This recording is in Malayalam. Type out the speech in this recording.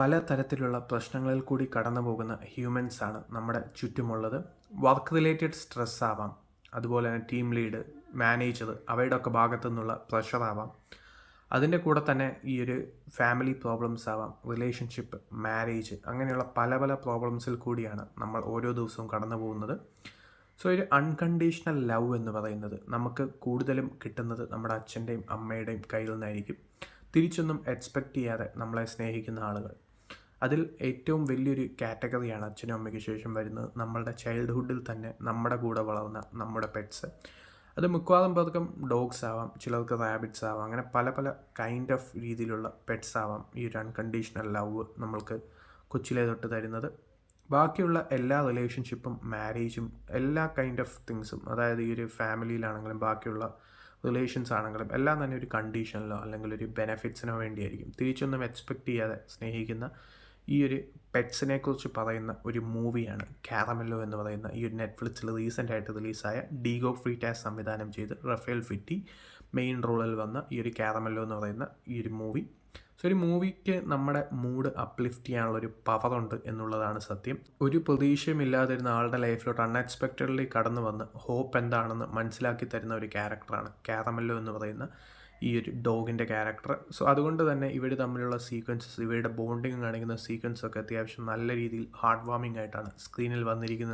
പലതരത്തിലുള്ള പ്രശ്നങ്ങളിൽ കൂടി കടന്നു പോകുന്ന ഹ്യൂമൻസാണ് നമ്മുടെ ചുറ്റുമുള്ളത്. വർക്ക് റിലേറ്റഡ് സ്ട്രെസ് ആവാം, അതുപോലെ തന്നെ ടീം ലീഡ്, മാനേജർ അവയുടെ ഒക്കെ ഭാഗത്തു നിന്നുള്ള പ്രഷർ ആവാം. അതിൻ്റെ കൂടെ തന്നെ ഈ ഒരു ഫാമിലി പ്രോബ്ലംസ് ആവാം, റിലേഷൻഷിപ്പ്, മാരേജ്, അങ്ങനെയുള്ള പല പല പ്രോബ്ലംസിൽ കൂടിയാണ് നമ്മൾ ഓരോ ദിവസവും കടന്നു പോകുന്നത്. സോ ഒരു അൺകണ്ടീഷണൽ ലവ് എന്ന് പറയുന്നത് നമുക്ക് കൂടുതലും കിട്ടുന്നത് നമ്മുടെ അച്ഛൻ്റെയും അമ്മയുടെയും കയ്യിൽ നിന്നായിരിക്കും. തിരിച്ചൊന്നും എക്സ്പെക്റ്റ് ചെയ്യാതെ നമ്മളെ സ്നേഹിക്കുന്ന ആളുകൾ. അതിൽ ഏറ്റവും വലിയൊരു കാറ്റഗറിയാണ് അച്ഛനും അമ്മയ്ക്ക് ശേഷം വരുന്നത് നമ്മളുടെ ചൈൽഡ്ഹുഡിൽ തന്നെ നമ്മുടെ കൂടെ വളർന്ന നമ്മുടെ പെറ്റ്സ്. അത് മിക്കവാറും പേർക്കും ഡോഗ്സ് ആവാം, ചിലർക്ക് റാബിറ്റ്സ് ആവാം, അങ്ങനെ പല പല കൈൻഡ് ഓഫ് രീതിയിലുള്ള പെറ്റ്സ് ആവാം ഈ ഒരു അൺകണ്ടീഷണൽ ലവ് നമ്മൾക്ക് കൊച്ചിലെ തൊട്ട് തരുന്നത്. ബാക്കിയുള്ള എല്ലാ റിലേഷൻഷിപ്പും, മാരേജും, എല്ലാ കൈൻഡ് ഓഫ് തിങ്സും, അതായത് ഈ ഒരു ഫാമിലിയിലാണെങ്കിലും ബാക്കിയുള്ള റിലേഷൻസ് ആണെങ്കിലും എല്ലാം തന്നെ ഒരു കണ്ടീഷനിലോ അല്ലെങ്കിൽ ഒരു ബെനഫിറ്റ്സിനോ വേണ്ടിയായിരിക്കും. തിരിച്ചൊന്നും എക്സ്പെക്റ്റ് ചെയ്യാതെ സ്നേഹിക്കുന്ന ഈ ഒരു പെറ്റ്സിനെ കുറിച്ച് പറയുന്ന ഒരു മൂവിയാണ് കാരമെല്ലോ എന്ന് പറയുന്ന ഈ ഒരു നെറ്റ്ഫ്ലിക്സിൽ റീസെൻ്റായിട്ട് റിലീസായ ഡീഗോ ഫ്രീറ്റാസ് സംവിധാനം ചെയ്ത് റഫേൽ ഫിറ്റി മെയിൻ റോളിൽ വന്ന ഈ ഒരു കാരമെല്ലോ എന്ന് പറയുന്ന ഈ ഒരു മൂവി. സോ ഒരു മൂവിക്ക് നമ്മുടെ മൂഡ് അപ്ലിഫ്റ്റ് ചെയ്യാനുള്ളൊരു പവറുണ്ട് എന്നുള്ളതാണ് സത്യം. ഒരു പ്രതീക്ഷയും ഇല്ലാതിരുന്ന ആളുടെ ലൈഫിലോട്ട് അൺഎക്സ്പെക്റ്റഡ്ലി കടന്നു വന്ന് ഹോപ്പ് എന്താണെന്ന് മനസ്സിലാക്കി തരുന്ന ഒരു ക്യാരക്ടറാണ് കാരമെല്ലോ എന്ന് പറയുന്ന ഈ ഒരു ഡോഗിൻ്റെ ക്യാരക്ടർ. സോ അതുകൊണ്ട് തന്നെ ഇവർ തമ്മിലുള്ള സീക്വൻസസ്, ഇവരുടെ ബോണ്ടിങ് കാണിക്കുന്ന സീക്വൻസൊക്കെ അത്യാവശ്യം നല്ല രീതിയിൽ ഹാർട്ട് വാമിംഗ് ആയിട്ടാണ് സ്ക്രീനിൽ വന്നിരിക്കുന്നത്.